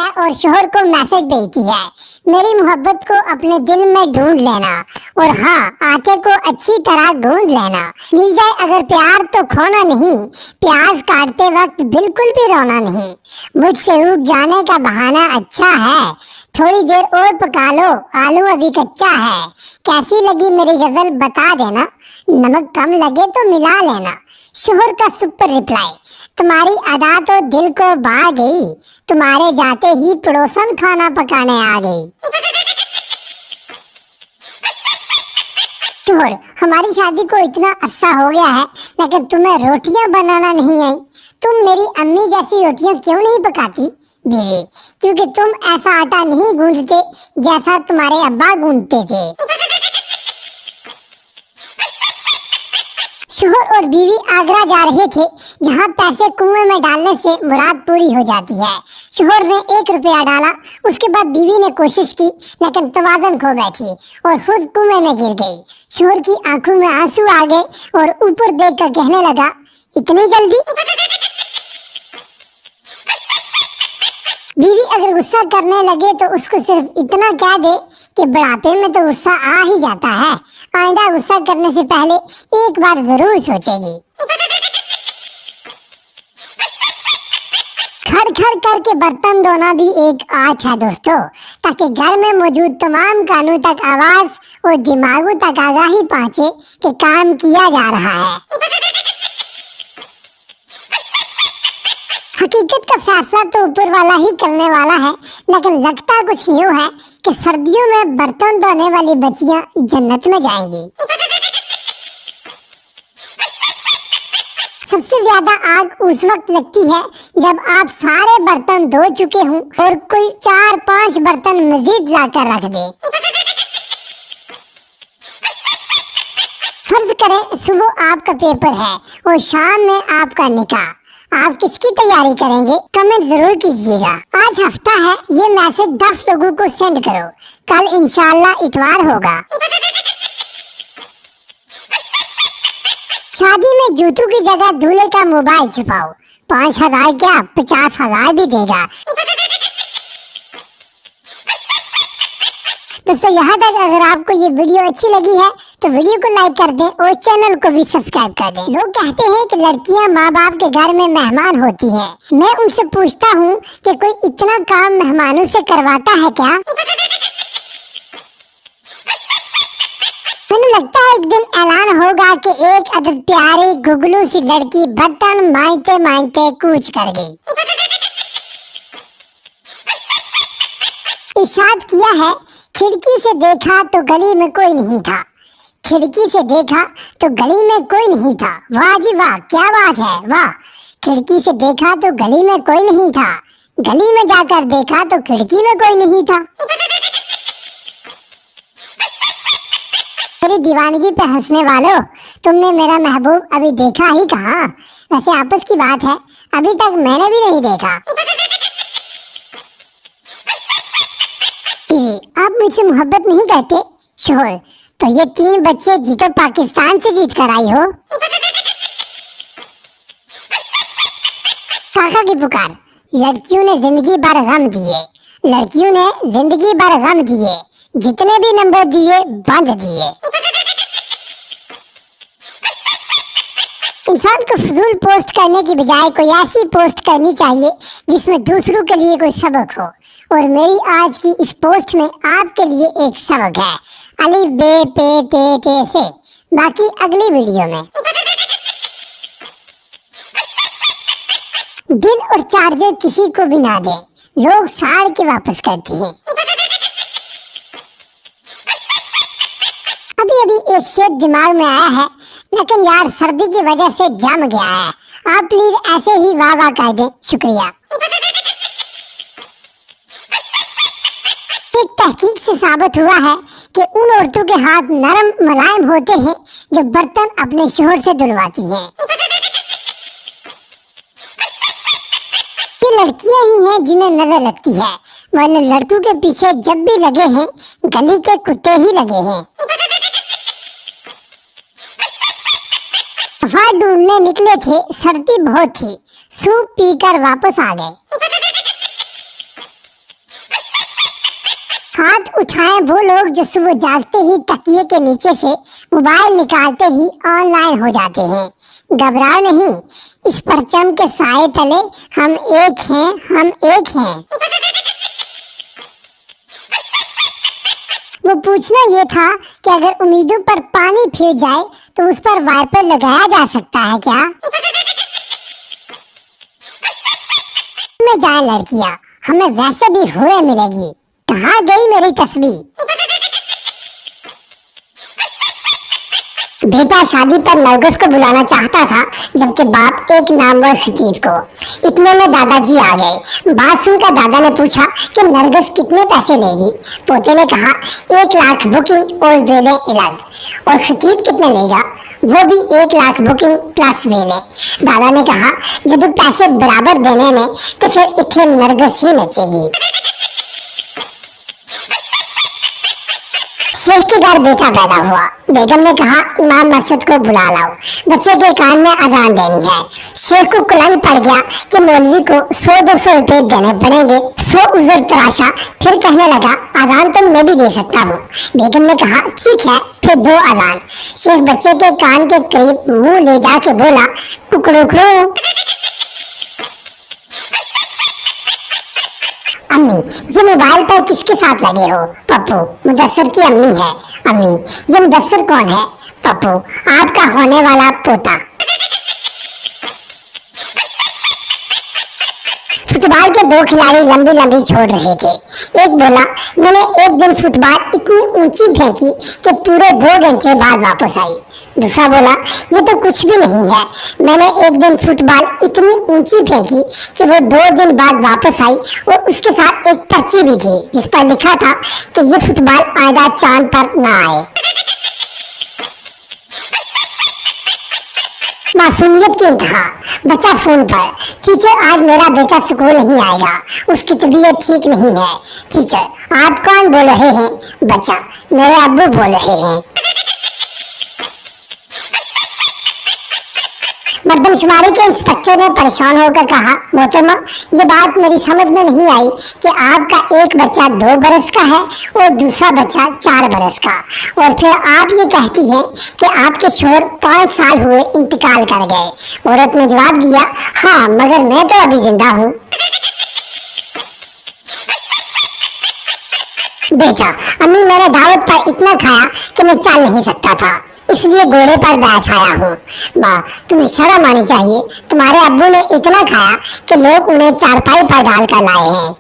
है और शोहर को मैसेज भेजती है, मेरी मोहब्बत को अपने दिल में ढूंढ लेना, और हाँ, आटे को अच्छी तरह गूंद लेना। मिल जाए अगर प्यार तो खोना नहीं, प्याज काटते वक्त बिल्कुल भी रोना नहीं। मुझसे उठ जाने का बहाना अच्छा है, थोड़ी देर और पका लो, आलू अभी कच्चा है। कैसी लगी मेरी गजल बता देना, नमक कम लगे तो मिला लेना। शोहर का सुपर रिप्लाई, तुम्हारी अदा तो दिल को भा गई, तुम्हारे जाते ही पड़ोसन खाना पकाने आ गई। शोहर, हमारी शादी को इतना अरसा हो गया है, लेकिन तुम्हें रोटियां बनाना नहीं आई। तुम मेरी अम्मी जैसी रोटियां क्यों नहीं पकाती? बीवी, क्योंकि तुम ऐसा आटा नहीं गूंथते जैसा तुम्हारे अब्बा गूंथते थे। शोहर और बीवी आगरा जा रहे थे, जहाँ पैसे कुएं में डालने से मुराद पूरी हो जाती है। शोहर ने 1 रुपया डाला, उसके बाद बीवी ने कोशिश की, लेकिन तवाज़ुन खो बैठी और खुद कुएं में गिर गई। शोहर की आंखों में आंसू आ गए और ऊपर देखकर कहने लगा, इतनी जल्दी? बीवी अगर गुस्सा करने लगे तो उसको सिर्फ इतना कह दे कि बुढ़ापे में तो गुस्सा आ ही जाता है, आइंदा गुस्सा करने से पहले एक बार जरूर सोचेगी। खड़ खड़ करके बर्तन धोना भी एक आर्ट है दोस्तों, ताकि घर में मौजूद तमाम कानों तक आवाज और दिमागों तक आगाही पहुंचे कि काम किया जा रहा है। हकीकत का फैसला तो ऊपर वाला ही करने वाला है, लेकिन लगता कुछ यूं है कि सर्दियों में बर्तन धोने वाली बच्चियां जन्नत में जाएंगी। सबसे ज्यादा आग उस वक्त लगती है जब आप सारे बर्तन धो चुके हों और कोई 4-5 बर्तन मजीद लाकर रख दे। फर्ज करें सुबह आपका पेपर है और शाम में आपका निकाह, आप किसकी तैयारी करेंगे? कमेंट जरूर कीजिएगा। आज हफ्ता है, ये मैसेज 10 लोगों को सेंड करो, कल इंशाल्लाह इतवार होगा। शादी में जूतों की जगह दूल्हे का मोबाइल छुपाओ, 5,000 क्या 50,000 भी देगा। दोस्तों, यहाँ तक अगर आपको ये वीडियो अच्छी लगी है तो वीडियो को लाइक कर दें और चैनल को भी सब्सक्राइब कर दें। लोग कहते हैं कि लड़कियां माँ बाप के घर में मेहमान होती हैं। मैं उनसे पूछता हूँ कि कोई इतना काम मेहमानों से करवाता है क्या? मुझे लगता है एक दिन ऐलान होगा कि एक अदद प्यारी गुगलू सी लड़की बर्तन मांजते मांजते कूच कर गई। इरशाद किया है, खिड़की से देखा तो गली में कोई नहीं था, खिड़की से देखा तो गली में कोई नहीं था। वाह जी वाह, क्या बात है, वाह। खिड़की से देखा तो गली में कोई नहीं था, गली में जाकर देखा तो खिड़की में कोई नहीं था। मेरी दीवानगी पे हंसने वालों, तुमने मेरा महबूब अभी देखा ही कहाँ? वैसे आपस की बात है, अभी तक मैंने भी नहीं देखा। आप मुझसे मोहब्बत नहीं करते? शोहर, तो ये 3 बच्चे जीतो पाकिस्तान से जीत कर आई हो। काका की पुकार, लड़कियों ने जिंदगी भर गम दिए, लड़कियों ने जिंदगी भर गम दिए, जितने भी नंबर दिए बंद दिए। इंसान को फजूल पोस्ट करने की बजाय कोई ऐसी पोस्ट करनी चाहिए जिसमें दूसरों के लिए कोई सबक हो, और मेरी आज की इस पोस्ट में आपके लिए एक सबक है, अलिफ बे पे ते से। बाकी अगली वीडियो में। दिल और चार्जर किसी को भी ना दे, लोग साड़ के वापस करते हैं। अभी अभी एक शेर दिमाग में आया है, लेकिन यार सर्दी की वजह से जम गया है, आप प्लीज ऐसे ही वाह वाह कर दें, शुक्रिया। एक तहकीक से साबित हुआ है कि उन औरतों के हाथ नरम मुलायम होते हैं जो बर्तन अपने शोहर से धुलवाती हैं। ये लड़कियां ही हैं जिन्हें नजर लगती है, वरना लड़कों के पीछे जब भी लगे हैं गली के कुत्ते ही लगे हैं। वफा ढूंढने निकले थे, सर्दी बहुत थी, सूप पीकर वापस आ गए। हाथ उठाएं वो लोग जो सुबह जागते ही तकिए के नीचे से मोबाइल निकालते ही ऑनलाइन हो जाते हैं। घबराओ नहीं, इस परचम के साए तले हम एक हैं, हम एक हैं। वो पूछना ये था कि अगर उम्मीदों पर पानी फिर जाए तो उस पर वाइपर लगाया जा सकता है क्या? में जाए लड़कियां, हमें वैसे भी हुए मिलेगी। कहाँ गई मेरी तस्वीर? बेटा शादी पर नरगिस को बुलाना चाहता था, जबकि बाप एक नामवर खतीब को। इतने में दादाजी आ गए। बात सुनकर दादा ने पूछा कि नरगिस कितने पैसे लेगी। पोते ने कहा 1 लाख बुकिंग और वेले अलग। और खतीब कितने लेगा? वो भी 1 लाख बुकिंग प्लस वेले। दादा ने कहा जब पैसे बराबर देने में तो फिर इतने नरगिस ही नचेगी। शेख के घर बेटा पैदा हुआ। बेगम ने कहा इमाम मस्जिद को बुला लाओ, बच्चे के कान में अजान देनी है। शेख को कुलानी पड़ गया कि मौलवी को 100-200 रुपए देने पड़ेंगे। 100 उज़र तराशा, फिर कहने लगा अजान तो मैं भी दे सकता हूँ। बेगम ने कहा ठीक है, फिर 2 अजान। शेख बच्चे के कान के करीब मुंह ले जाके बोला कुकड़ू। अम्मी ये मोबाइल पर किसके साथ लगे हो? पप्पू मुदस्सर की अम्मी है। अम्मी ये मुदस्सर कौन है? पप्पू आपका होने वाला पोता। फुटबॉल के 2 खिलाड़ी लंबी लंबी छोड़ रहे थे। एक बोला मैंने एक दिन फुटबॉल इतनी ऊंची फेंकी कि पूरे 2 घंटे बाद वापस आई। दूसरा बोला ये तो कुछ भी नहीं है, मैंने एक दिन फुटबॉल इतनी ऊंची फेंकी कि वो 2 दिन बाद वापस आई और उसके साथ एक पर्ची भी थी जिस पर लिखा था कि ये फुटबॉल आइंदा चांद पर ना आए। मासूमियत की इंतहा। बच्चा फोन पर टीचर आज मेरा बेटा स्कूल नहीं आएगा, उसकी तबीयत ठीक नहीं है। टीचर आप कौन बोल रहे हैं? बच्चा मेरे अब्बू बोल रहे हैं। मर्दमशुमारी के इंस्पेक्टर ने परेशान होकर कहा मोहतरमा ये बात मेरी समझ में नहीं आई कि आपका एक बच्चा 2 बरस का है और दूसरा बच्चा 4 बरस का, और फिर आप ये कहती हैं कि आपके शोहर 5 साल हुए इंतकाल कर गए। औरत ने जवाब दिया हाँ मगर मैं तो अभी जिंदा हूँ। बेटा अम्मी मैंने दावत पर इतना खाया कि मैं चल नहीं सकता था, इसलिए घोड़े पर बैठ आया हूँ। माँ तुम्हें शर्म आनी चाहिए, तुम्हारे अब्बू ने इतना खाया कि लोग उन्हें चारपाई पर डालकर लाए हैं।